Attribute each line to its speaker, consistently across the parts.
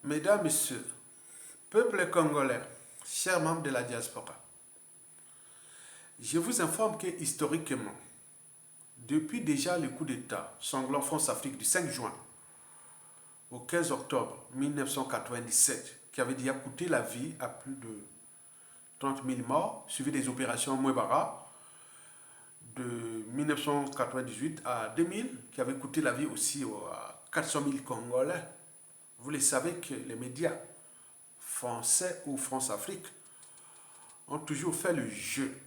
Speaker 1: Mesdames, Messieurs, peuple congolais, chers membres de la diaspora, je vous informe que historiquement, depuis déjà le coup d'État sanglant France-Afrique du 5 juin au 15 octobre 1997, qui avait déjà coûté la vie à plus de 30 000 morts, suivi des opérations Mouebara de 1998 à 2000, qui avait coûté la vie aussi à 400 000 Congolais. Vous le savez que les médias français ou France-Afrique ont toujours fait le jeu,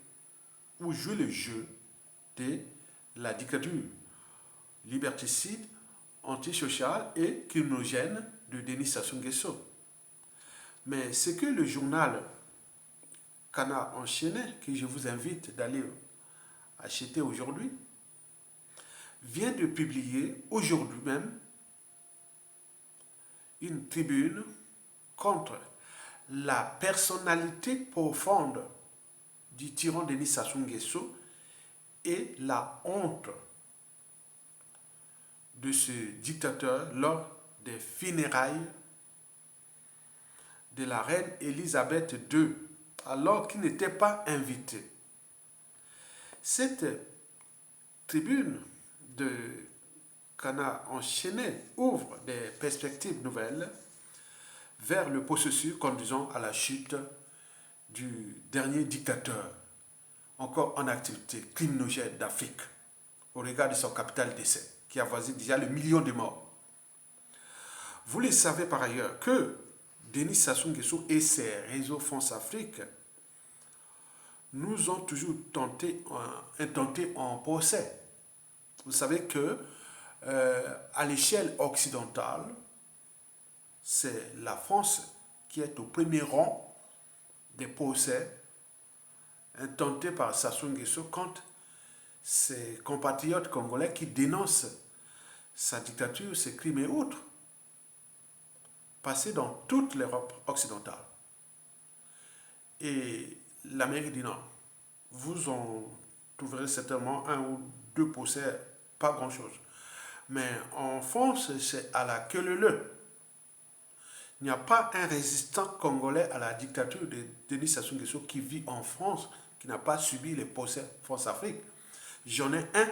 Speaker 1: ou joué le jeu de la dictature liberticide, antisociale et criminogène de Denis Sassou Nguesso. Mais ce que le journal Canard Enchaîné, que je vous invite d'aller acheter aujourd'hui, vient de publier aujourd'hui même une tribune contre la personnalité profonde du tyran Denis Sassou Nguesso et la honte de ce dictateur lors des funérailles de la reine Elisabeth II, alors qu'il n'était pas invité. Cette tribune de Canard Enchaîné ouvre des perspectives nouvelles vers le processus conduisant à la chute du dernier dictateur encore en activité criminogène d'Afrique au regard de son capital décès qui avoisine déjà le million de morts. Vous le savez par ailleurs que Denis Sassou Nguesso et ses réseaux France-Afrique nous ont toujours intenté en procès. Vous savez que à l'échelle occidentale, c'est la France qui est au premier rang des procès intentés par Sassou Nguesso contre ses compatriotes congolais qui dénoncent sa dictature, ses crimes et autres, passés dans toute l'Europe occidentale. Et l'Amérique du Nord, vous en trouverez certainement un ou deux procès, pas grand-chose. Mais en France, c'est à la queue leu. Il n'y a pas un résistant congolais à la dictature de Denis Sassou Nguesso qui vit en France, qui n'a pas subi les procès France-Afrique. J'en ai un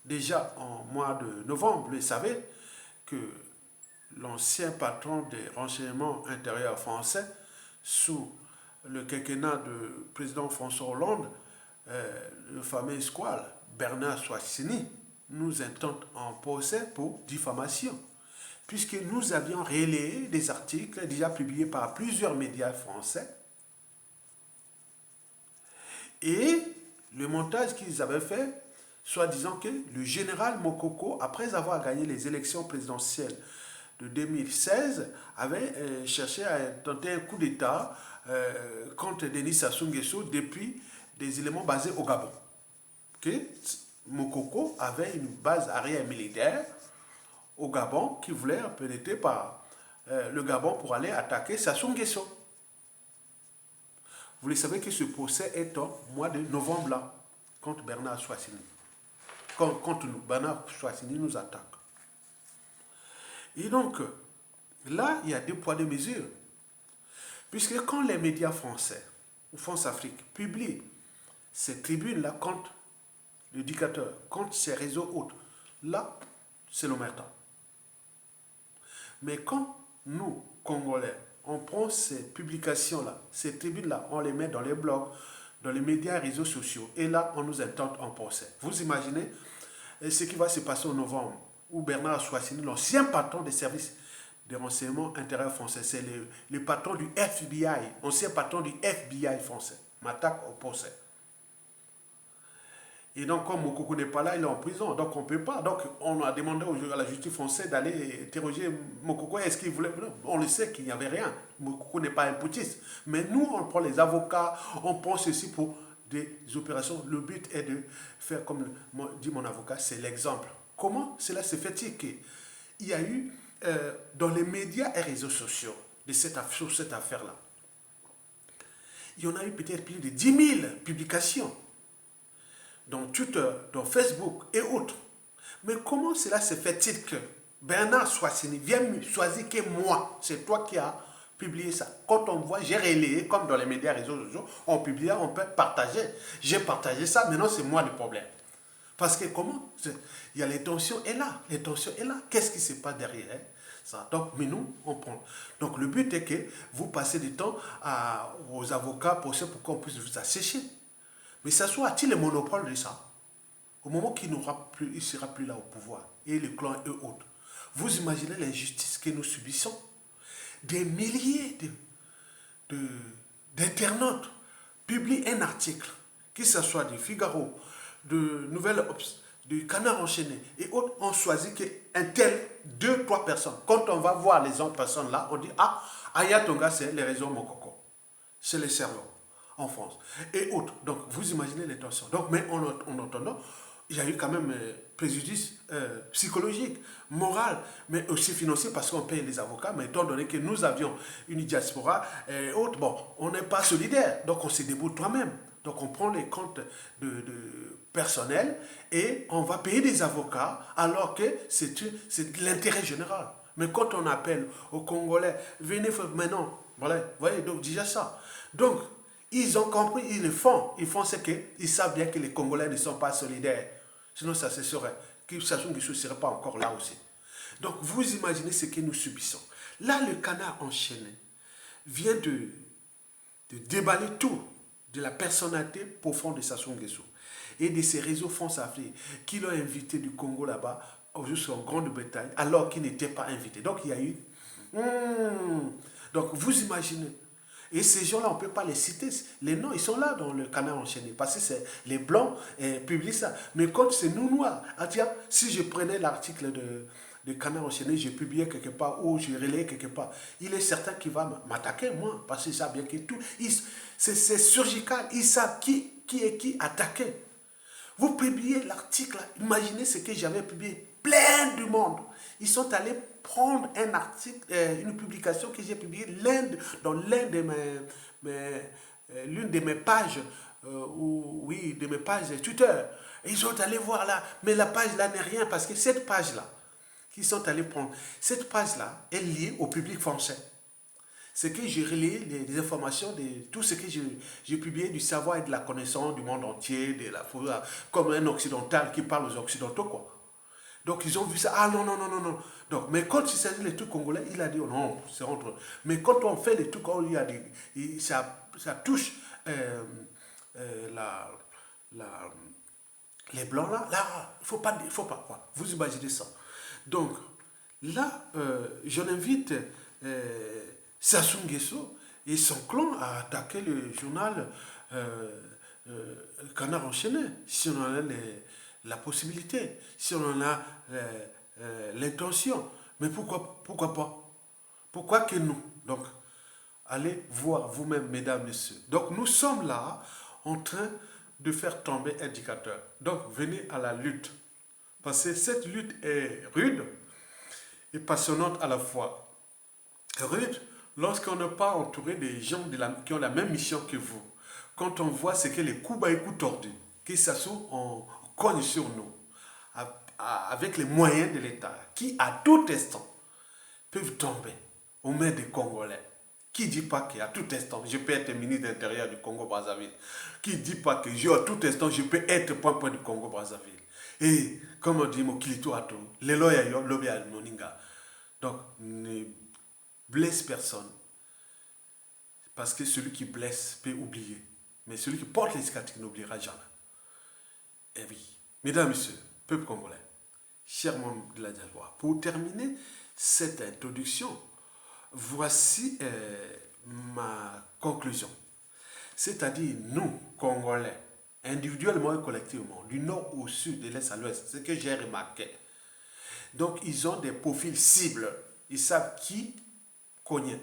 Speaker 1: déjà en mois de novembre. Vous savez que l'ancien patron des renseignements intérieurs français, sous le quinquennat du président François Hollande, le fameux squale, Bernard Soissini, nous intente en procès pour diffamation, puisque nous avions relayé des articles déjà publiés par plusieurs médias français, et le montage qu'ils avaient fait, soit disant que le général Mokoko, après avoir gagné les élections présidentielles de 2016, avait cherché à tenter un coup d'État contre Denis Sassou Nguesso depuis des éléments basés au Gabon. Okay? Mokoko avait une base arrière militaire au Gabon qui voulait pénétrer par le Gabon pour aller attaquer Sassou Nguesso. Vous le savez que ce procès est au mois de novembre là, contre Bernard Soissini. Contre nous, Bernard Soissini nous attaque. Et donc, là, il y a deux poids, deux mesures. Puisque quand les médias français ou France-Afrique publient ces tribunes-là contre le dictateur, contre ses réseaux autres, là, c'est l'omerta. Mais quand nous, Congolais, on prend ces publications-là, ces tribunes-là, on les met dans les blogs, dans les médias et réseaux sociaux, et là, on nous intente en procès. Vous imaginez ce qui va se passer en novembre, où Bernard Soissini, l'ancien patron des services de renseignement intérieur français, c'est le patron du FBI, ancien patron du FBI français, m'attaque au procès. Et donc, comme Mokoko n'est pas là, il est en prison. Donc, on ne peut pas. Donc, on a demandé à la justice française d'aller interroger Mokoko. Est-ce qu'il voulait... Non, on le sait qu'il n'y avait rien. Mokoko n'est pas un putschiste. Mais nous, on prend les avocats, on prend ceci pour des opérations. Le but est de faire, comme dit mon avocat, c'est l'exemple. Comment cela se fait-il qu'il y a eu, dans les médias et réseaux sociaux, sur cette affaire-là, il y en a eu peut-être plus de 10 000 publications dans Twitter, dans Facebook et autres. Mais comment cela se fait-il que Bernard Soissini vient me choisir que moi, c'est toi qui as publié ça. Quand on voit, j'ai relayé, comme dans les médias réseaux sociaux, on publie, on peut partager. J'ai partagé ça, maintenant c'est moi le problème. Parce que comment? Il y a les tensions est là, les tensions est là. Qu'est-ce qui se passe derrière ça? Donc, mais nous, on prend. Donc, le but est que vous passez du temps aux avocats pour qu'on puisse vous assécher. Mais ça soit a-t-il le monopole de ça? Au moment qu'il n'aura plus, il ne sera plus là au pouvoir, et le clan et autres. Vous imaginez l'injustice que nous subissons? Des milliers d'internautes publient un article, que ce soit du Figaro, de Nouvelle Obs, du Canard enchaîné et autres, ont choisi qu'un tel, deux, trois personnes. Quand on va voir les autres personnes là, on dit ah, Ayatonga, c'est les réseaux Mokoko, c'est les cerveaux en France et autres. Donc vous imaginez les tensions. Donc, mais en entendant, il y a eu quand même préjudice psychologique, moral, mais aussi financier parce qu'on paye les avocats. Mais étant donné que nous avions une diaspora et autres, bon, on n'est pas solidaire, donc on se débrouille toi-même. Donc on prend les comptes de personnel et on va payer des avocats alors que c'est l'intérêt général. Mais quand on appelle aux Congolais, venez maintenant, voilà, vous voyez, donc déjà ça. Donc, ils ont compris, ils le font. Ils font ce qu'ils savent bien que les Congolais ne sont pas solidaires. Sinon, ça se saurait. Que Sassou Nguesso ne serait pas encore là aussi. Donc, vous imaginez ce que nous subissons. Là, le Canard enchaîné vient de déballer tout de la personnalité profonde de Sassou Nguesso et de ses réseaux France Afrique qui l'ont invité du Congo là-bas jusqu'en Grande-Bretagne alors qu'il n'était pas invité. Donc, il y a eu... Donc, vous imaginez. Et ces gens-là, on ne peut pas les citer. Les noms, ils sont là dans le Canard enchaîné. Parce que c'est les Blancs publient ça. Mais quand c'est nous, Noirs, ah tiens, si je prenais l'article de Canard enchaîné, je publiais quelque part ou je relayais quelque part, il est certain qu'il va m'attaquer, moi. Parce qu'il sait bien que tout... C'est surgical. Ils savent qui est qui attaqué. Vous publiez l'article, imaginez ce que j'avais publié. Plein du monde. Ils sont allés prendre un article, une publication que j'ai publiée dans l'une de mes pages, oui, de mes pages Twitter. Et ils sont allés voir là, mais la page là n'est rien parce que cette page là, qu'ils sont allés prendre, cette page là est liée au public français. C'est que j'ai relayé les informations de tout ce que j'ai publié du savoir et de la connaissance du monde entier, de la comme un occidental qui parle aux occidentaux, quoi. Donc ils ont vu ça, ah non, non, non, non, non. Donc, mais quand il s'agit des trucs congolais, il a dit, oh non, c'est entre eux. Mais quand on fait des trucs, il y a ça touche la, les blancs là, il ne faut pas, quoi. Vous imaginez ça. Donc, là, je l'invite Sassou Nguesso et son clan à attaquer le journal Canard enchaîné, si on en a la possibilité, si on en a l'intention. Mais pourquoi pas? Pourquoi que nous? Donc, allez voir vous-même, mesdames, messieurs. Donc, nous sommes là en train de faire tomber un dictateur. Donc, venez à la lutte. Parce que cette lutte est rude et passionnante à la fois. Rude lorsqu'on n'est pas entouré des gens qui ont la même mission que vous. Quand on voit ce que les coups bas et coups tordus, qui s'assoient, on cogne sur nous, avec les moyens de l'État, qui à tout instant peuvent tomber aux mains des Congolais. Qui ne dit pas qu'à tout instant, je peux être ministre de l'Intérieur du Congo-Brazzaville? Qui ne dit pas que à tout instant, je peux être point du Congo-Brazzaville? Et, comme on dit, Mokilito Ato, les loyaux, l'obé à Moninga. Donc, ne blesse personne. Parce que celui qui blesse peut oublier. Mais celui qui porte les cicatrices n'oubliera jamais. Et oui, mesdames, messieurs, peuple congolais, chers membres de la diaspora, pour terminer cette introduction, voici ma conclusion. C'est-à-dire, nous, Congolais, individuellement et collectivement, du nord au sud, de l'est à l'ouest, ce que j'ai remarqué. Donc, ils ont des profils cibles. Ils savent qui cogner.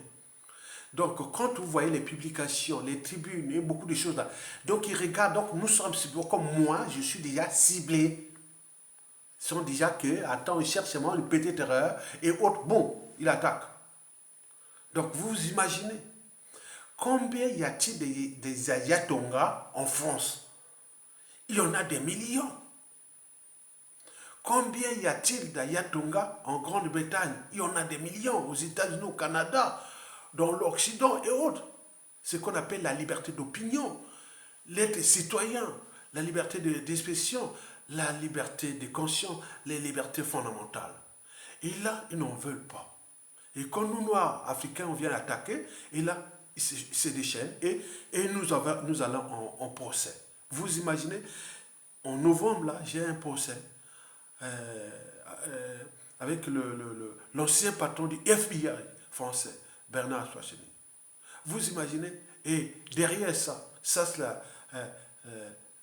Speaker 1: Donc, quand vous voyez les publications, les tribunes, il y a beaucoup de choses là. Donc, ils regardent. Donc, nous sommes ciblés. Comme moi, je suis déjà ciblé. Ils sont déjà que, attends, ils cherchent seulement une petite erreur et autres. Bon, ils attaquent. Donc, vous imaginez combien y a-t-il des Ayatonga en France? Il y en a des millions. Combien y a-t-il d'Ayatonga en Grande-Bretagne? Il y en a des millions aux États-Unis, au Canada, dans l'Occident et autres. Ce qu'on appelle la liberté d'opinion, l'être citoyen, la liberté d'expression, la liberté de conscience, les libertés fondamentales. Et là, ils n'en veulent pas. Et quand nous, Noirs, Africains, on vient attaquer, et là, ils se déchaînent et nous allons en procès. Vous imaginez, en novembre, là, j'ai un procès euh, avec l'ancien patron du FBI français, Bernard Schwarzenegger. Vous imaginez, et derrière ça, c'est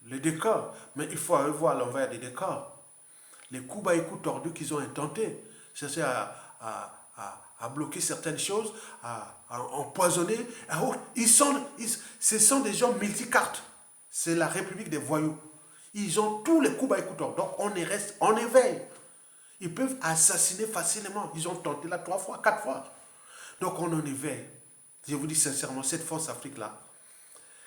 Speaker 1: le décor, mais il faut voir l'envers des décors. Les coups bas et coups tordus qu'ils ont intentés, c'est à bloquer certaines choses, à empoisonner. Ce sont des gens multicartes. C'est la République des voyous. Ils ont tous les coups bas et coups tordus. Donc on y reste en éveil. Ils peuvent assassiner facilement. Ils ont tenté là 3 fois, 4 fois. Donc on en éveille. Je vous dis sincèrement, cette force Afrique-là,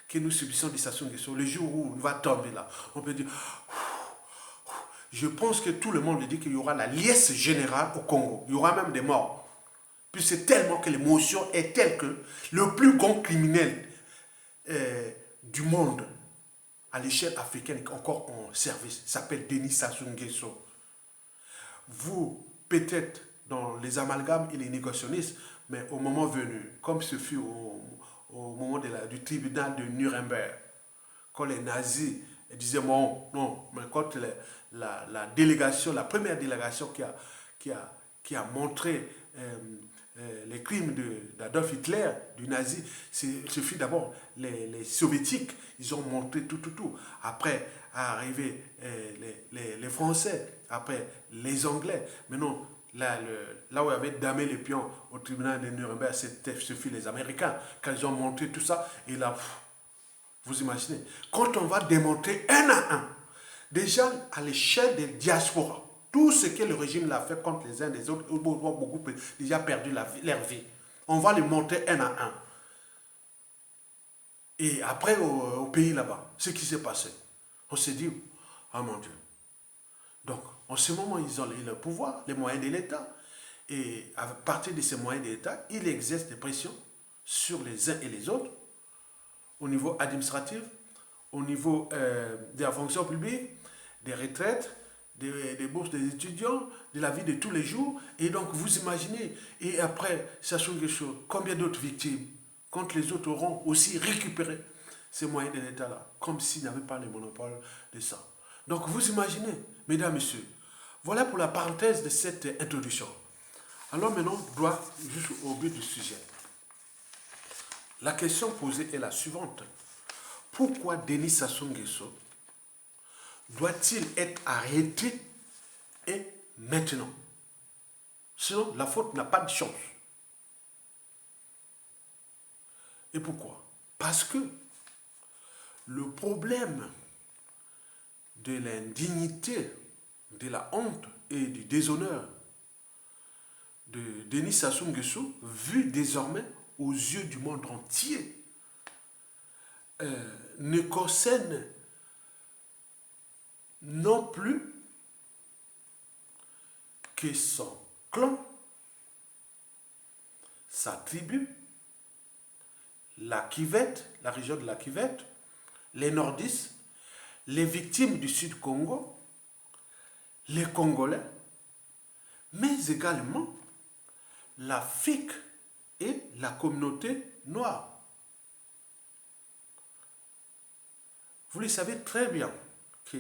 Speaker 1: que nous subissons des Sassou Nguesso, le jour où il va tomber là, on peut dire, je pense que tout le monde dit qu'il y aura la liesse générale au Congo. Il y aura même des morts. Puis c'est tellement que l'émotion est telle que le plus grand criminel du monde à l'échelle africaine, encore en service, s'appelle Denis Sassou Nguesso. Vous, peut-être dans les amalgames et les négationnistes, mais au moment venu, comme ce fut au moment du tribunal de Nuremberg, quand les nazis disaient bon, non, mais quand la délégation, la première délégation qui a montré les crimes d'Adolf Hitler, du nazi, ce fut d'abord les soviétiques, ils ont montré tout. Après, arrivé les Français, après les Anglais. Maintenant, là où il y avait damé les pions au tribunal de Nuremberg, ce fut les Américains, quand ils ont montré tout ça, et là, vous imaginez, quand on va démontrer un à un, déjà à l'échelle des diasporas, tout ce que le régime l'a fait contre les uns des autres, beaucoup déjà perdu leur vie. On va les montrer un à un. Et après, au pays là-bas, ce qui s'est passé, on s'est dit, ah mon Dieu. Donc, en ce moment, ils ont le pouvoir, les moyens de l'État. Et à partir de ces moyens de l'État, il exerce des pressions sur les uns et les autres, au niveau administratif, au niveau de la fonction publique, des retraites, des bourses des étudiants, de la vie de tous les jours. Et donc, vous imaginez, et après, Sassou Nguesso, combien d'autres victimes, quand les autres auront aussi récupéré ces moyens de l'État-là, comme s'ils n'avaient pas le monopole de ça. Donc, vous imaginez, mesdames, messieurs, voilà pour la parenthèse de cette introduction. Alors maintenant, on doit juste au but du sujet. La question posée est la suivante. Pourquoi Denis Sassou Nguesso doit-il être arrêté et maintenant? Sinon, la faute n'a pas de chance. Et pourquoi? Parce que le problème de l'indignité, de la honte et du déshonneur de Denis Sassou Nguesso, vu désormais aux yeux du monde entier, ne concerne non plus que son clan, sa tribu, la Kivette, la région de la Kivette, les nordistes, les victimes du Sud Congo, les Congolais, mais également l'Afrique et la communauté noire. Vous le savez très bien que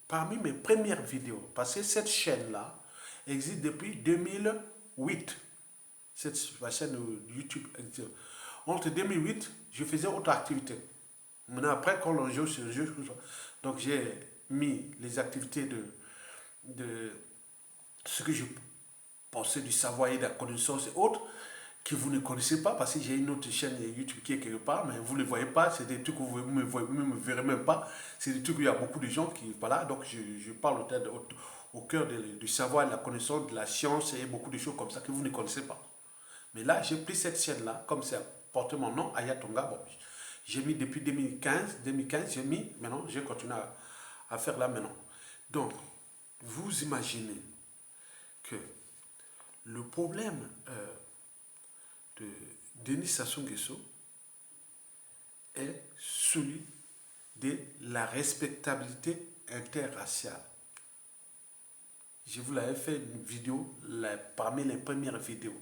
Speaker 1: parmi mes premières vidéos, parce que cette chaîne-là existe depuis 2008, cette chaîne YouTube existe. Entre 2008, je faisais autre activité. Maintenant, après, quand on joue sur le jeu, donc j'ai mis les activités de ce que je pensais du savoir et de la connaissance et autres, que vous ne connaissez pas, parce que j'ai une autre chaîne YouTube qui est quelque part, mais vous ne le voyez pas, c'est des trucs que vous ne me verrez même pas, c'est des trucs où il y a beaucoup de gens qui, voilà, donc je parle au cœur du savoir, de la connaissance, de la science et beaucoup de choses comme ça que vous ne connaissez pas. Mais là, j'ai pris cette chaîne-là, comme ça porte mon nom, Ayatonga, bon, j'ai mis depuis 2015, j'ai mis, maintenant, j'ai continué à faire là maintenant. Donc, vous imaginez que le problème de Denis Sassou Nguesso est celui de la respectabilité interraciale. Je vous l'avais fait une vidéo, parmi les premières vidéos.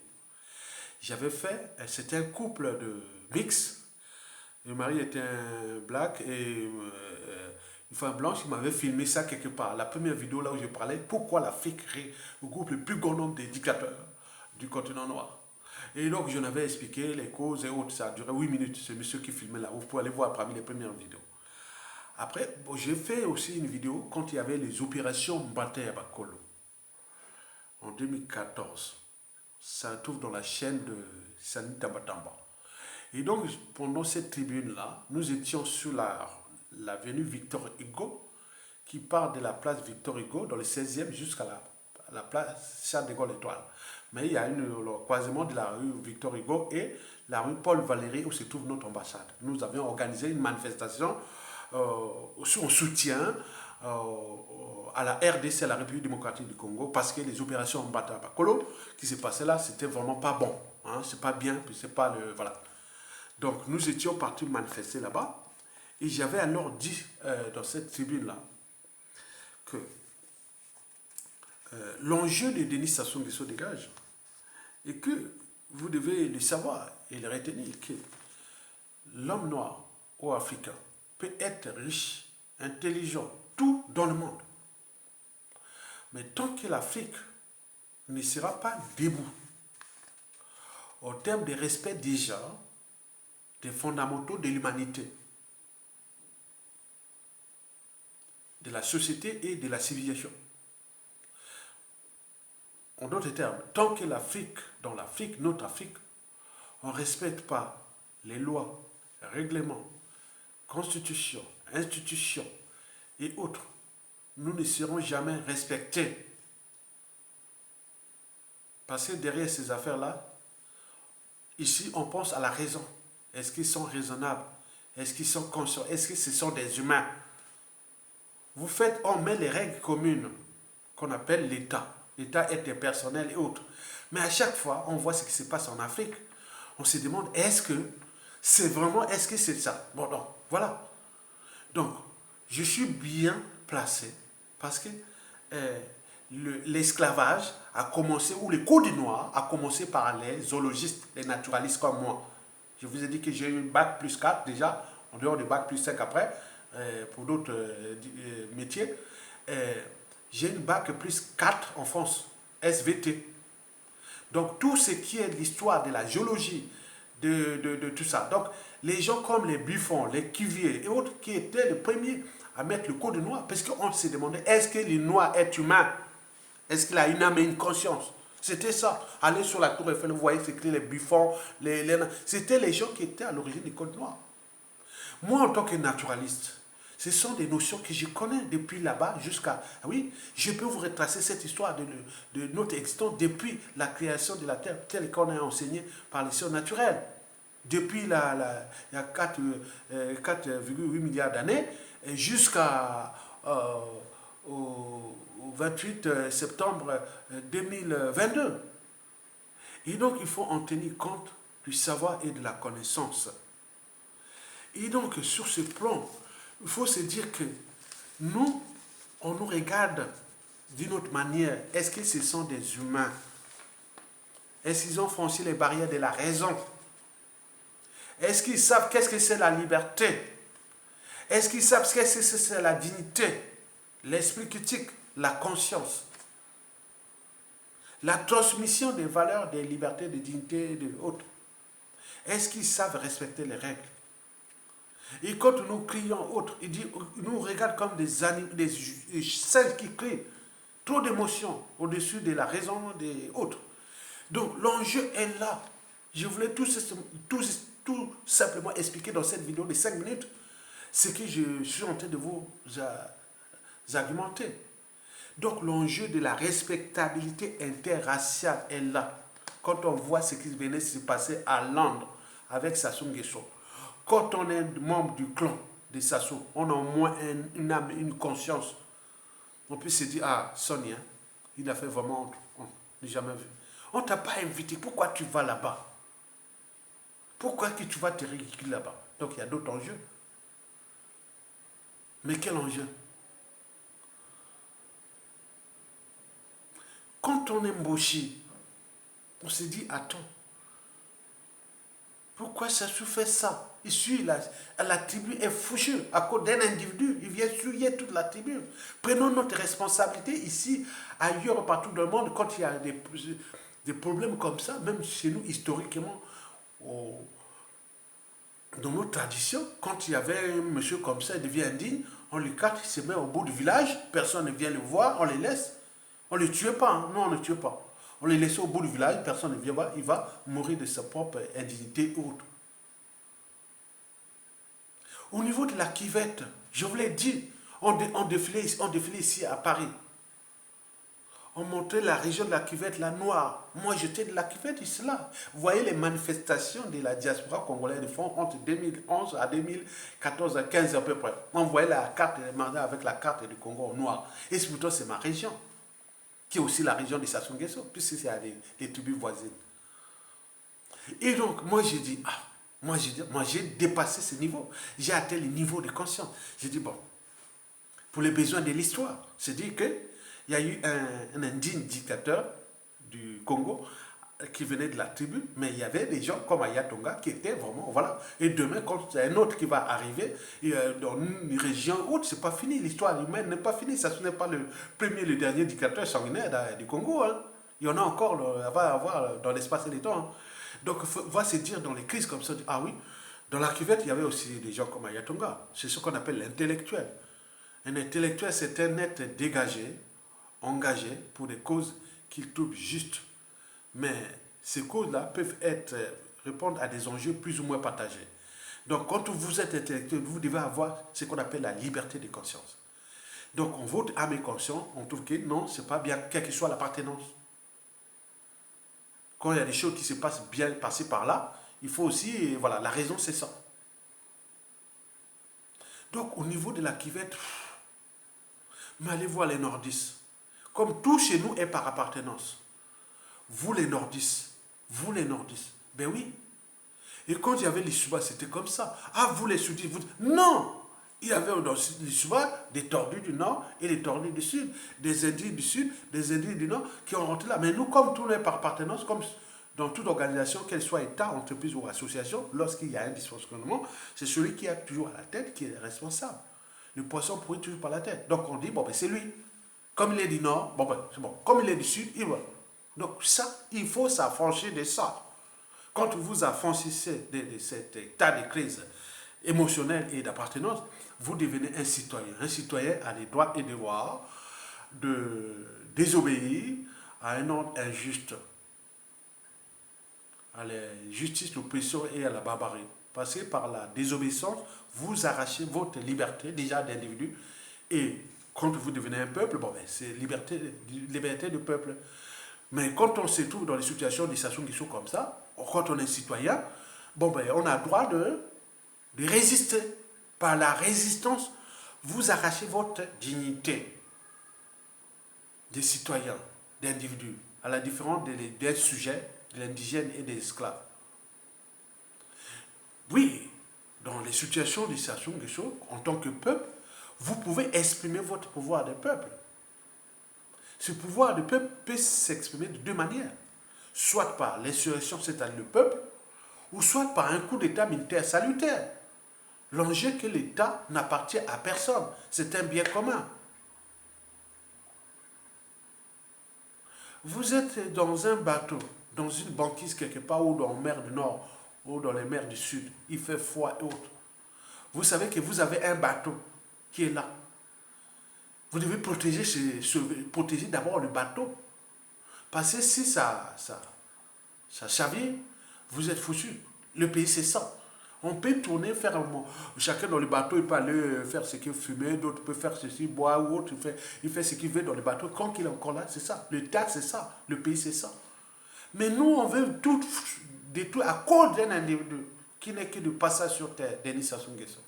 Speaker 1: J'avais fait, c'était un couple de mix. Le mari était un black et une femme blanche. Il m'avait filmé ça quelque part. La première vidéo là où je parlais, pourquoi l'Afrique regroupe le plus grand nombre de dictateurs du continent noir. Et donc, je n'avais expliqué les causes et autres. Ça a duré 8 minutes. C'est monsieur qui filmait là. Vous pouvez aller voir parmi les premières vidéos. Après, bon, j'ai fait aussi une vidéo quand il y avait les opérations Mbate à Bakolo en 2014. Ça se trouve dans la chaîne de Sanita Batamba. Et donc, pendant cette tribune-là, nous étions sur l'avenue Victor Hugo, qui part de la place Victor Hugo, dans le 16e, jusqu'à la place Charles de Gaulle Étoile. Mais il y a le croisement de la rue Victor Hugo et la rue Paul Valéry, où se trouve notre ambassade. Nous avions organisé une manifestation en soutien à la RDC, à la République démocratique du Congo, parce que les opérations Mbata Bakolo qui se passaient là, c'était vraiment pas bon. Hein, c'est pas bien, puis c'est pas le. Voilà. Donc nous étions partis manifester là-bas, et j'avais alors dit dans cette tribune-là que l'enjeu de Denis Sassou Nguesso dégage, et que vous devez le savoir et le retenir, que l'homme noir ou africain peut être riche, intelligent, tout dans le monde. Mais tant que l'Afrique ne sera pas debout, en termes de respect déjà des fondamentaux de l'humanité, de la société et de la civilisation. En d'autres termes, tant que l'Afrique, dans l'Afrique, notre Afrique, on ne respecte pas les lois, règlements, constitutions, institutions et autres, nous ne serons jamais respectés. Parce que derrière ces affaires-là, ici, on pense à la raison. Est-ce qu'ils sont raisonnables? Est-ce qu'ils sont conscients? Est-ce que ce sont des humains? Vous faites, on met les règles communes qu'on appelle l'État. L'État interpersonnel et autres. Mais à chaque fois, on voit ce qui se passe en Afrique. On se demande, est-ce que c'est vraiment, est-ce que c'est ça? Bon, non, voilà. Donc, je suis bien placé parce que l'esclavage a commencé, ou le code noir a commencé par les zoologistes, les naturalistes comme moi. Je vous ai dit que j'ai eu bac plus 4 déjà, en dehors de bac plus 5 après, pour d'autres métiers. J'ai une bac plus 4 en France, SVT. Donc tout ce qui est l'histoire de la géologie, de tout ça. Donc les gens comme les Buffon, les Cuvier et autres qui étaient les premiers à mettre le code noir, parce qu'on se demandait, est-ce que le noir est humain? Est-ce qu'il a une âme et une conscience? C'était ça. Allez sur la tour Eiffel, vous voyez c'est les Buffon, c'était les gens qui étaient à l'origine du code noir. Moi, en tant que naturaliste, ce sont des notions que je connais depuis là-bas jusqu'à... Oui, je peux vous retracer cette histoire de notre existence depuis la création de la Terre, telle qu'on a enseigné par les sciences naturelles. Depuis il y a 4,8 milliards d'années jusqu'à au 28 septembre 2022. Et donc, il faut en tenir compte du savoir et de la connaissance. Et donc, sur ce plan, il faut se dire que nous, on nous regarde d'une autre manière. Est-ce que ce sont des humains? Est-ce qu'ils ont franchi les barrières de la raison? Est-ce qu'ils savent qu'est-ce que c'est la liberté? Est-ce qu'ils savent qu'est-ce que c'est la dignité, l'esprit critique, la conscience? La transmission des valeurs, des libertés, des dignités et de autres. Est-ce qu'ils savent respecter les règles? Et quand nous crions autres, ils nous regardent comme des animaux, des celles qui crient. Trop d'émotions au-dessus de la raison des autres. Donc l'enjeu est là. Je voulais tout simplement expliquer dans cette vidéo de 5 minutes ce que je suis en train de vous argumenter. Donc l'enjeu de la respectabilité interraciale est là. Quand on voit ce qui venait de se passer à Londres avec Sassou Nguesso. Quand on est membre du clan de Sassou, on a au moins une âme, une conscience. On peut se dire, ah, Sonia, il a fait vraiment, on n'a jamais vu. On ne t'a pas invité, pourquoi tu vas là-bas? Pourquoi que tu vas te ridiculer là-bas? Donc il y a d'autres enjeux. Mais quel enjeu? Quand on est embauché, on se dit, attends, pourquoi ça se fait ça? Ici, la tribu est fouchue à cause d'un individu. Il vient souiller toute la tribu. Prenons notre responsabilité ici, ailleurs, partout dans le monde, quand il y a des problèmes comme ça, même chez nous, historiquement, dans nos traditions, quand il y avait un monsieur comme ça, il devient indigne, on le carte, il se met au bout du village, personne ne vient le voir, on les laisse. On ne le tue pas, hein? Non, on ne le tue pas. On les laisse au bout du village, personne ne vient voir, il va mourir de sa propre indignité ou autre. Au niveau de la cuvette, je vous l'ai dit, on défilait ici à Paris. On montrait la région de la cuvette, la noire. Moi, j'étais de la cuvette ici là. Vous voyez les manifestations de la diaspora congolaise de fond entre 2011 à 2014 à 15 à peu près. On voyait la carte avec la carte du Congo en noir. Et plutôt c'est ma région, qui est aussi la région de Sassou Nguesso, puisque c'est les tribus voisines. Et donc, moi, j'ai dit, ah, moi, j'ai dépassé ce niveau. J'ai atteint le niveau de conscience. J'ai dit, bon, pour les besoins de l'histoire, c'est dire que il y a eu un indigne dictateur du Congo qui venait de la tribu, mais il y avait des gens comme Ayatonga qui étaient vraiment, voilà. Et demain, quand il y a un autre qui va arriver dans une région autre, c'est pas fini. L'histoire humaine n'est pas finie. Ça, ce n'est pas le premier, le dernier dictateur sanguinaire du Congo. Hein. Il y en a encore, va avoir dans l'espace et le temps. Hein. Donc, il va se dire dans les crises comme ça, ah oui, dans la cuvette, il y avait aussi des gens comme Ayatonga. C'est ce qu'on appelle l'intellectuel. Un intellectuel, c'est un être dégagé, engagé pour des causes qu'il trouve justes. Mais ces causes-là peuvent répondre à des enjeux plus ou moins partagés. Donc, quand vous êtes intellectuel, vous devez avoir ce qu'on appelle la liberté de conscience. Donc, on vote âme et conscience, on trouve que non, c'est pas bien, quelle que soit l'appartenance. Quand il y a des choses qui se passent bien passées par là, il faut aussi, voilà, la raison c'est ça. Donc, au niveau de la cuvette, mais allez voir les nordistes. Comme tout chez nous est par appartenance. Vous les nordistes, ben oui. Et quand il y avait les Suba, c'était comme ça. Ah, vous les soudis, vous... Non! Il y avait dans les Suba des tordus du nord et des tordus du sud. Des Indiens du sud, des Indiens du nord qui ont rentré là. Mais nous, comme tout est par appartenance, comme dans toute organisation, qu'elle soit État, entreprise ou association, lorsqu'il y a un dysfonctionnement, c'est celui qui est toujours à la tête qui est responsable. Le poisson pourrit toujours par la tête. Donc on dit, bon, ben c'est lui. Comme il est du nord, bon, ben c'est bon. Comme il est du sud, il va. Donc ça, il faut s'affranchir de ça. Quand vous affranchissez de cet état de crise émotionnelle et d'appartenance, vous devenez un citoyen. Un citoyen a les droits et devoirs de désobéir à un ordre injuste, à la justice, l'oppression et à la barbarie. Parce que par la désobéissance, vous arrachez votre liberté déjà d'individu. Et quand vous devenez un peuple, bon, ben, c'est liberté de peuple. Mais quand on se trouve dans des situations de Sassou Nguesso comme ça, quand on est citoyen, bon, ben, on a le droit de résister. Par la résistance, vous arrachez votre dignité des citoyens, d'individus, à la différence des sujets, de l'indigène et des esclaves. Oui, dans les situations de Sassou Nguesso, en tant que peuple, vous pouvez exprimer votre pouvoir de peuple. Ce pouvoir de peuple peut s'exprimer de deux manières. Soit par l'insurrection, c'est-à-dire le peuple, ou soit par un coup d'État militaire salutaire. L'enjeu que l'État n'appartient à personne, c'est un bien commun. Vous êtes dans un bateau, dans une banquise quelque part, ou dans la mer du Nord, ou dans les mers du Sud, il fait froid et autres. Vous savez que vous avez un bateau qui est là. Vous devez protéger d'abord le bateau. Parce que si ça chavire, vous êtes foutu. Le pays, c'est ça. On peut tourner, faire chacun dans le bateau, il peut aller faire ce qu'il fumer, d'autres peuvent faire ceci, boire ou autre. Il fait ce qu'il veut dans le bateau. Quand il est encore là, c'est ça. Le tas, c'est ça. Le pays, c'est ça. Mais nous, on veut tout détruire à cause d'un individu qui n'est que de passage sur terre, Denis Sassou Nguesso,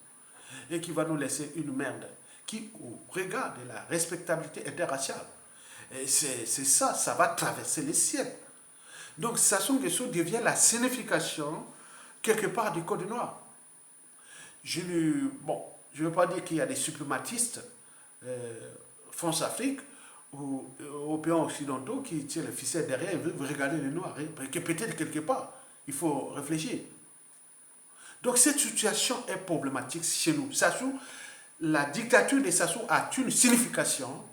Speaker 1: et qui va nous laisser une merde qui, au regard de la respectabilité interraciale, c'est ça, ça va traverser les siècles. Donc Sassou Nguesso devient la signification quelque part du Code noir. Je ne veux pas dire qu'il y a des suprématistes France-Afrique ou européens occidentaux qui tirent les ficelles derrière et veulent regarder les noirs. Que peut-être quelque part, il faut réfléchir. Donc cette situation est problématique chez nous. Sassou, la dictature de Sassou a une signification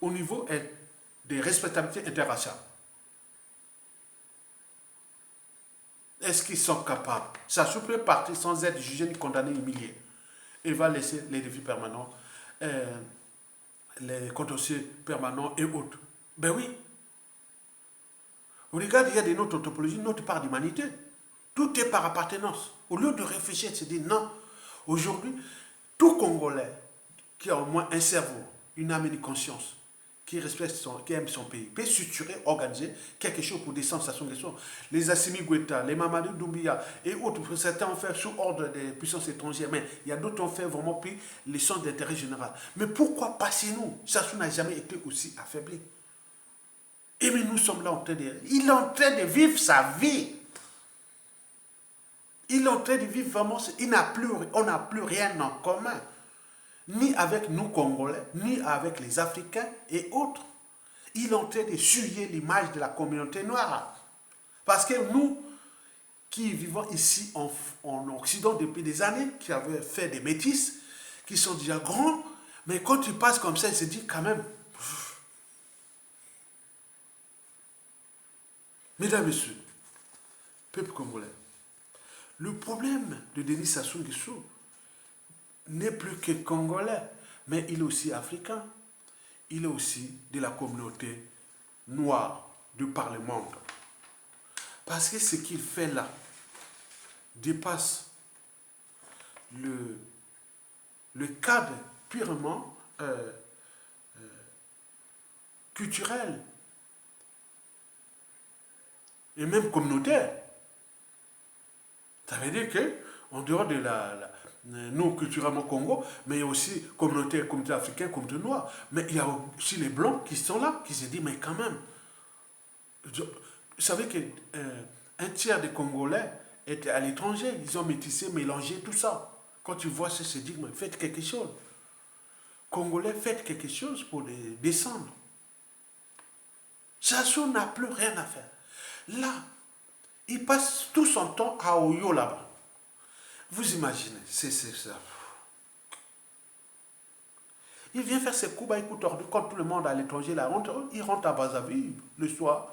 Speaker 1: au niveau des respectabilités interraciales. Est-ce qu'ils sont capables? Sassou peut partir sans être jugé ni condamné, humilié. Il va laisser les défis permanents, les contentieux permanents et autres. Ben oui. Regarde, il y a de notre anthropologie, notre part d'humanité. Tout est par appartenance. Au lieu de réfléchir et de se dire non, aujourd'hui, tout Congolais qui a au moins un cerveau, une âme et une conscience, qui respecte qui aime son pays, peut structurer, organiser quelque chose pour descendre Sassou Nguesso. Les Assimi Goïta, les Mamadou Doumbia et autres, certains ont fait sous ordre des puissances étrangères, mais il y a d'autres qui ont fait vraiment pris les sens d'intérêt général. Mais pourquoi pas chez nous? Sassou n'a jamais été aussi affaibli. Et mais nous sommes là en train de... Il est en train de vivre sa vie. Il est en train de vivre vraiment... On n'a plus rien en commun. Ni avec nous Congolais, ni avec les Africains et autres. Il est en train de souiller l'image de la communauté noire. Parce que nous, qui vivons ici en Occident depuis des années, qui avaient fait des métis, qui sont déjà grands, mais quand ils passent comme ça, ils se disent quand même... Mesdames, Messieurs, peuple congolais, le problème de Denis Sassou Nguesso n'est plus que congolais, mais il est aussi africain. Il est aussi de la communauté noire de par le monde. Parce que ce qu'il fait là dépasse le cadre purement culturel et même communautaire. Ça veut dire que, en dehors de nous, culturellement Congo, mais il y a aussi communauté africaine, communauté noire. Mais il y a aussi les Blancs qui sont là, qui se disent, mais quand même, vous savez qu'un tiers des Congolais étaient à l'étranger, ils ont métissé, mélangé, tout ça. Quand tu vois ça, se dit, mais faites quelque chose. Congolais, faites quelque chose pour les descendre. Sassou n'a plus rien à faire. Là, il passe tout son temps à Oyo là-bas. Vous imaginez, c'est ça. Il vient faire ses coups, il tordus quand tout le monde à l'étranger, il rentre à Brazzaville le soir.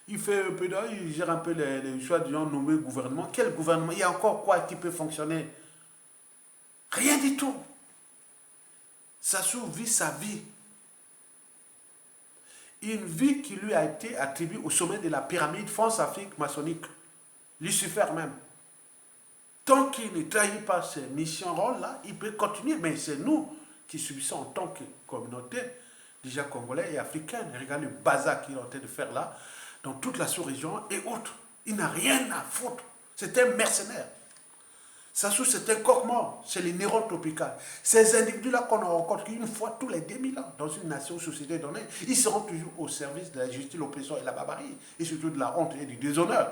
Speaker 1: Il fait un peu d'heure, il gère un peu les soi-disant nommés gouvernements. Quel gouvernement? Il y a encore quoi qui peut fonctionner? Rien du tout. Sassou vit sa vie. Une vie qui lui a été attribuée au sommet de la pyramide France-Afrique maçonnique. Lucifer même. Tant qu'il ne trahit pas ses missions rôles-là, il peut continuer. Mais c'est nous qui subissons en tant que communauté, déjà congolais et africaine. Regardez le bazar qu'il est en train de faire là, dans toute la sous-région et autres. Il n'a rien à foutre. C'est un mercenaire. Sassou, c'est un coq-mort. C'est les néron tropical. Ces individus-là qu'on rencontre une fois tous les 2000 ans dans une nation, société donnée, ils seront toujours au service de la justice, l'oppression et la barbarie. Et surtout de la honte et du déshonneur.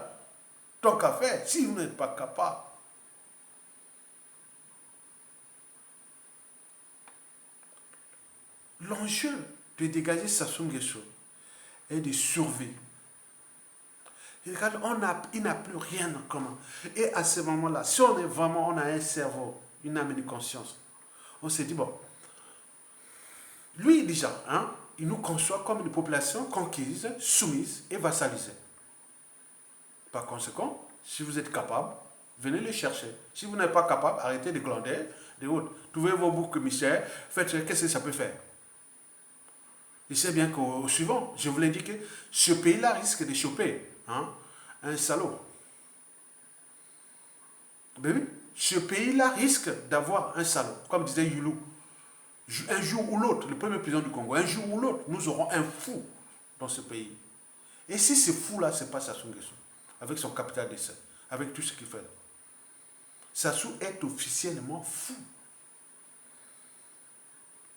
Speaker 1: Tant qu'à faire, si vous n'êtes pas capable, l'enjeu de dégager Sassou Nguesso est de survivre. Regarde, il n'a plus rien en commun. Et à ce moment-là, si on a un cerveau, une âme et une conscience, on s'est dit, bon, lui déjà, il nous conçoit comme une population conquise, soumise et vassalisée. Par conséquent, si vous êtes capable, venez le chercher. Si vous n'êtes pas capable, arrêtez de glander, de autres. Trouvez vos boucs émissaires, faites qu'est-ce que ça peut faire. Il sait bien qu'au suivant, je vous l'ai dit que ce pays-là risque de choper un salaud. Ben oui, ce pays-là risque d'avoir un salaud, comme disait Youlou. Un jour ou l'autre, le premier président du Congo, un jour ou l'autre, nous aurons un fou dans ce pays. Et si ce fou-là, c'est pas Sassou Nguesso, avec son capital d'essai, avec tout ce qu'il fait, Sassou est officiellement fou.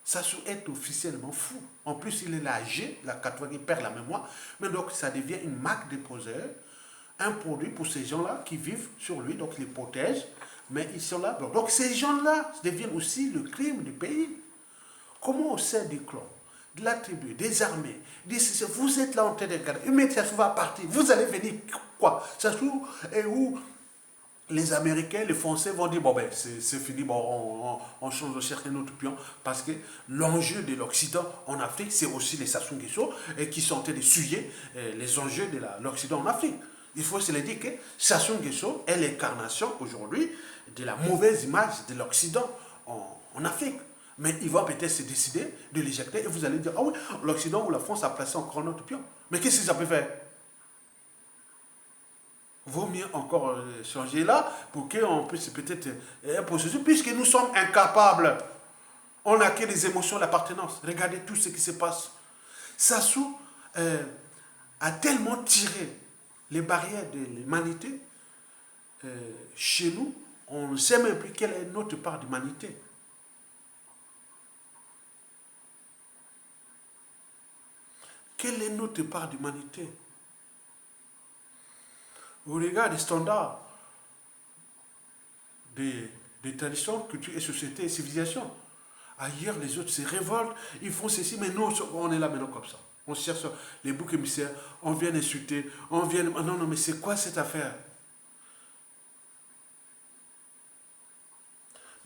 Speaker 1: Sassou est officiellement fou. En plus, il est âgé, la 80, il perd la mémoire. Mais donc, ça devient une marque déposeur, un produit pour ces gens-là qui vivent sur lui, donc ils les protègent. Mais ils sont là. Donc, ces gens-là deviennent aussi le crime du pays. Comment au sein du clan, de la tribu, des armées, vous êtes là en train de regarder, immédiatement ça va partir, vous allez venir quoi? Ça se trouve, et où les Américains, les Français vont dire, bon ben c'est fini, bon, on change de chercher notre pion, parce que l'enjeu de l'Occident en Afrique, c'est aussi les Sassou Nguesso qui sont en train de suyer les enjeux de l'Occident en Afrique. Il faut se le dire que Sassou Nguesso est l'incarnation aujourd'hui de la mauvaise image de l'Occident en Afrique. Mais ils vont peut-être se décider de l'éjecter et vous allez dire, ah oui, l'Occident ou la France a placé encore notre pion. Mais qu'est-ce que ça peut faire? Vaut mieux encore changer là pour qu'on puisse peut-être un processus, puisque nous sommes incapables. On n'a que des émotions d'appartenance. Regardez tout ce qui se passe. Sassou a tellement tiré les barrières de l'humanité. Chez nous, on ne sait même plus quelle est notre part d'humanité. Quelle est notre part d'humanité? Au regard des standards des traditions, culture et société et civilisation. Ailleurs, les autres se révoltent, ils font ceci, mais nous, on est là maintenant comme ça. On cherche les boucs émissaires, on vient insulter, on vient... Non, non, mais c'est quoi cette affaire?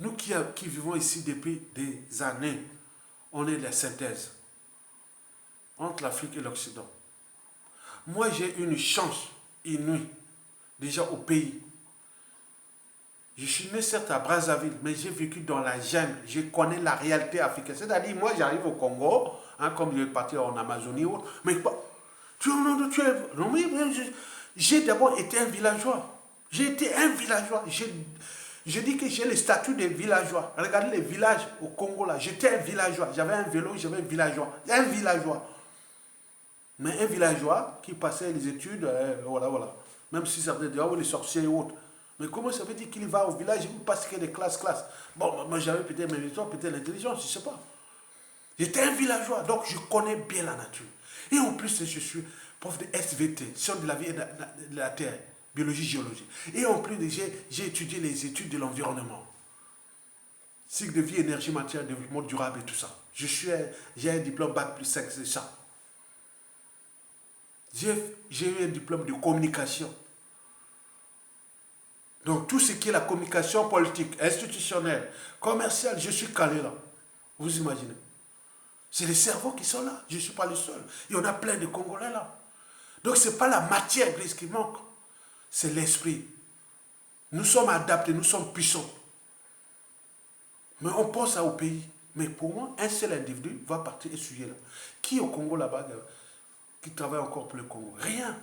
Speaker 1: Nous qui vivons ici depuis des années, on est la synthèse entre l'Afrique et l'Occident. Moi, j'ai une chance inouïe, déjà au pays. Je suis né certes à Brazzaville, mais j'ai vécu dans la jungle. Je connais la réalité africaine. C'est-à-dire, moi, j'arrive au Congo, hein, comme je vais partir en Amazonie ou autre. Mais j'ai d'abord été un villageois. J'ai été un villageois. Je dis que j'ai le statut de villageois. Regardez les villages au Congo là. J'étais un villageois. J'avais un vélo, j'avais un villageois. Un villageois. Mais un villageois qui passait les études, voilà, voilà. Même si ça veut dire, oh, les sorciers et autres. Mais comment ça veut dire qu'il va au village, il passe que des classes. Bon, moi j'avais peut-être mes histoires, peut-être l'intelligence, je ne sais pas. J'étais un villageois, donc je connais bien la nature. Et en plus, je suis prof de SVT, sciences de la vie et de la terre, biologie, géologie. Et en plus, j'ai étudié les études de l'environnement. Cycle de vie, énergie, matière, développement durable et tout ça. J'ai un diplôme Bac plus 5, c'est ça. J'ai eu un diplôme de communication. Donc tout ce qui est la communication politique, institutionnelle, commerciale, je suis calé là. Vous imaginez? C'est les cerveaux qui sont là. Je ne suis pas le seul. Il y en a plein de Congolais là. Donc ce n'est pas la matière grise qui manque. C'est l'esprit. Nous sommes adaptés, nous sommes puissants. Mais on pense au pays. Mais pour moi, un seul individu va partir essuyer là. Qui au Congo là-bas qui travaille encore pour le Congo? Rien.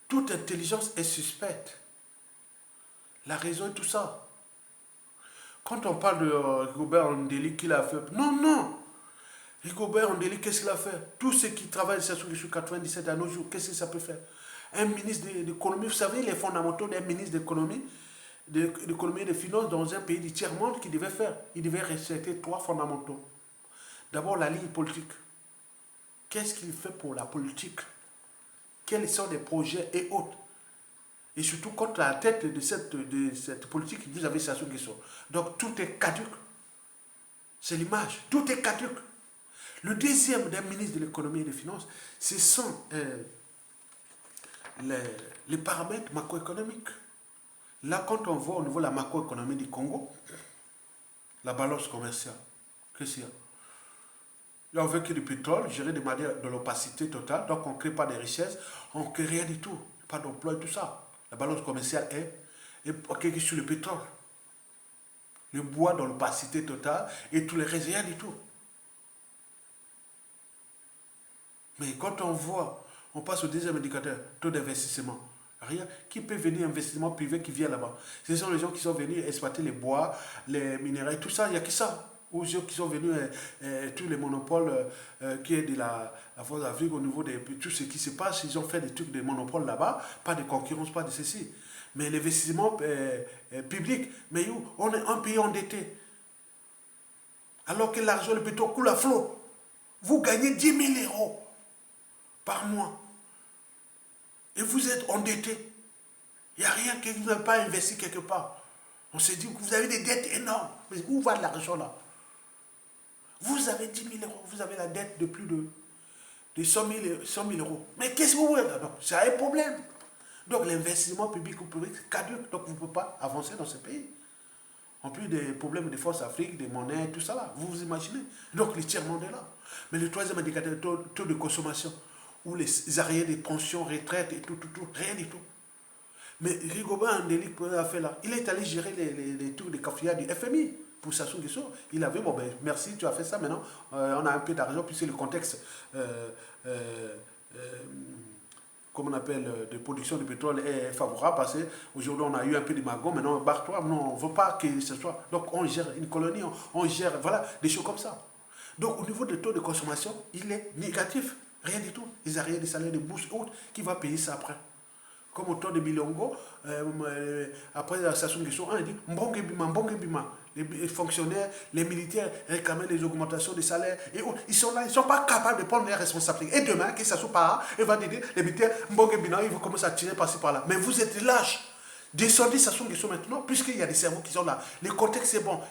Speaker 1: Toute intelligence est suspecte. La raison est tout ça. Quand on parle de Rigobert Ndeli, qu'il a fait... Non, non. Rigobert Ndeli, qu'est-ce qu'il a fait? Tous ceux qui travaillent sur 97 à nos jours, qu'est-ce que ça peut faire? Un ministre de l'économie, vous savez, les fondamentaux d'un ministre d'économie et des finances dans un pays du tiers-monde qu'il devait faire. Il devait respecter 3 fondamentaux. D'abord, la ligne politique. Qu'est-ce qu'il fait pour la politique? Quels sont les projets et autres? Et surtout, contre la tête de cette politique, vous avez Sassou Nguesso. Donc, tout est caduc. C'est l'image. Tout est caduc. Le deuxième d'un ministre de l'économie et des finances, ce sont les paramètres macroéconomiques. Là, quand on voit au niveau de la macroéconomie du Congo, la balance commerciale, qu'est-ce qu'il y a? Là, on veut que du pétrole, géré de manière de l'opacité totale, donc on ne crée pas de richesses, on ne crée rien du tout, pas d'emploi et tout ça. La balance commerciale est sur le pétrole. Le bois dans l'opacité totale et tous les restes, rien du tout. Mais quand on voit, on passe au deuxième indicateur, taux d'investissement. Rien. Qui peut venir, investissement privé qui vient là-bas? Ce sont les gens qui sont venus exploiter les bois, les minéraux, tout ça, il n'y a que ça. Ou ceux qui sont venus, tous les monopoles qui est de la force d'Afrique au niveau de tout ce qui se passe, ils ont fait des trucs de monopoles là-bas, pas de concurrence, pas de ceci. Mais l'investissement public, mais où? On est un pays endetté. Alors que l'argent, le pétrole coule à flot. Vous gagnez 10 000 euros par mois. Et vous êtes endetté. Il n'y a rien que vous n'avez pas investi quelque part. On s'est dit que vous avez des dettes énormes. Mais où va l'argent là? Vous avez 10 000 euros. Vous avez la dette de plus de 100 000 euros. Mais qu'est-ce que vous voulez là? C'est un problème. Donc l'investissement public ou privé, c'est caduc. Donc vous ne pouvez pas avancer dans ce pays. En plus des problèmes de force Afrique, des monnaies, tout ça là. Vous imaginez? Donc les tiers-monde est là. Mais le troisième indicateur, taux de consommation, ou les arriérés des pensions, retraites et tout, rien du tout. Mais Rigobert Andélik a fait là. Il est allé gérer les tours de caféias du FMI pour Sassou Nguesso. Il avait, bon ben merci, tu as fait ça, maintenant on a un peu d'argent, puisque le contexte, comme on appelle, de production de pétrole est favorable, parce qu'aujourd'hui on a eu un peu de magot, maintenant barre-toi, non, on ne veut pas que ce soit. Donc on gère une colonie, on gère, voilà, des choses comme ça. Donc au niveau des taux de consommation, il est négatif, rien du tout. Les arriérés des salaires de bourse et autres, qui va payer ça après? Comme au temps de Bilongo, après la Sassou Nguesso, on a dit Mbonge Bima. Les fonctionnaires, les militaires réclamaient les augmentations des salaires et autres. Ils sont là, ils ne sont pas capables de prendre leurs responsabilités. Et demain, que Sassou part, il va dire les militaires Mbonge Bima, ils vont commencer à tirer par-ci par-là. Mais vous êtes lâches. Descendez Sassou Nguesso maintenant, puisqu'il y a des cerveaux qui sont là. Le contexte est bon.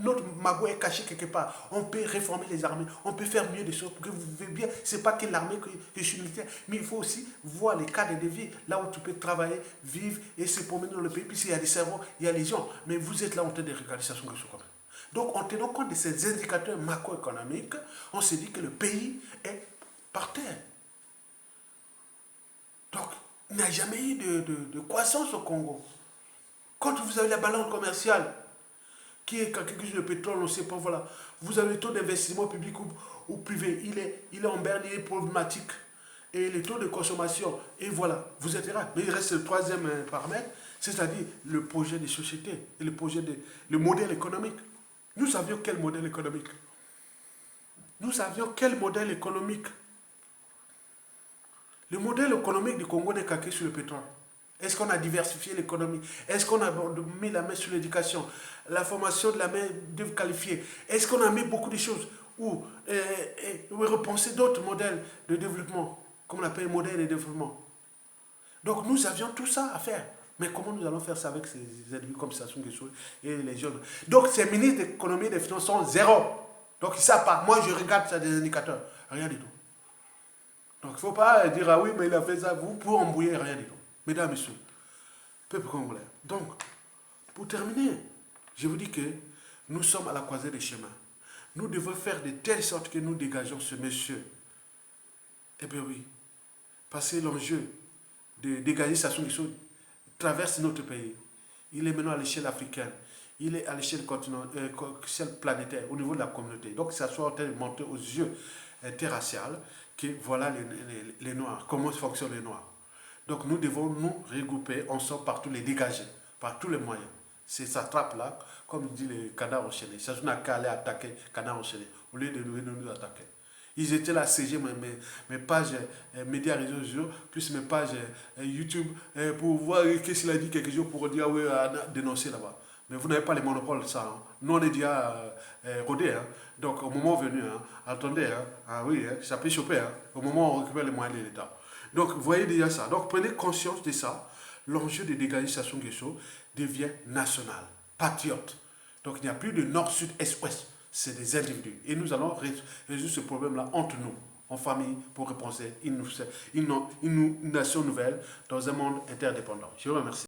Speaker 1: Notre magot est caché quelque part. On peut réformer les armées. On peut faire mieux des choses pour que vous vivez bien. Ce n'est pas que l'armée que je suis militaire. Mais il faut aussi voir les cadres de vie. Là où tu peux travailler, vivre et se promener dans le pays. Puisqu'il y a des cerveaux, il y a les gens. Mais vous êtes là en train de regarder Sassou Nguesso quand même. Donc en tenant compte de ces indicateurs macroéconomiques, on s'est dit que le pays est par terre. Donc, il n'y a jamais eu de croissance au Congo. Quand vous avez la balance commerciale, qui est quelque chose de pétrole, on ne sait pas, voilà. Vous avez le taux d'investissement public ou privé, il est en berne, il est problématique. Et le taux de consommation, et voilà, vous êtes là. Mais il reste le troisième paramètre, c'est-à-dire le projet de société, et le modèle économique. Nous savions quel modèle économique. Nous savions quel modèle économique. Le modèle économique du Congo n'est calqué sur le pétrole. Est-ce qu'on a diversifié l'économie? Est-ce qu'on a mis la main sur l'éducation? La formation de la main-d'œuvre qualifiée? Est-ce qu'on a mis beaucoup de choses? Ou repenser d'autres modèles de développement, comme on appelle modèle de développement? Donc nous avions tout ça à faire. Mais comment nous allons faire ça avec ces individus comme Sassou Nguesso et les jeunes? Donc ces ministres d'économie et des finances sont zéro. Donc ils ne savent pas. Moi je regarde ça des indicateurs. Rien du tout. Donc il ne faut pas dire, ah oui, mais il a fait ça, vous pouvez embrouiller, rien du tout. Mesdames, Messieurs, peuple congolais. Donc, pour terminer, je vous dis que nous sommes à la croisée des chemins. Nous devons faire de telle sorte que nous dégageons ce monsieur. Eh bien oui, parce que l'enjeu de dégager Sassou Nguesso traverse notre pays. Il est maintenant à l'échelle africaine. Il est à l'échelle planétaire, au niveau de la communauté. Donc, ça soit en train de monter aux yeux interraciales que voilà les Noirs, comment fonctionnent les Noirs. Donc nous devons nous regrouper ensemble par tous les dégager, par tous les moyens. C'est sa trappe-là, comme dit les canards enchaînés. Ça n'a qu'à aller attaquer canards enchaînés, au lieu de nous attaquer. Ils étaient là, CG, mes pages médias réseaux sociaux, plus mes pages YouTube, pour voir qu'est-ce qu'il a dit quelque chose, pour dire, oui, dénoncer là-bas. Mais vous n'avez pas les monopoles, ça. Hein. Nous, on est déjà rodés. Hein. Donc, au moment venu, hein, attendez, hein, ah oui, hein, ça peut choper. Hein, au moment où on récupère les moyens de l'État. Donc, vous voyez déjà ça. Donc, prenez conscience de ça. L'enjeu de dégager Sassou Nguesso devient national, patriote. Donc, il n'y a plus de nord, sud, est, ouest. C'est des individus. Et nous allons résoudre ce problème-là entre nous, en famille, pour repenser une nation nouvelle dans un monde interdépendant. Je vous remercie.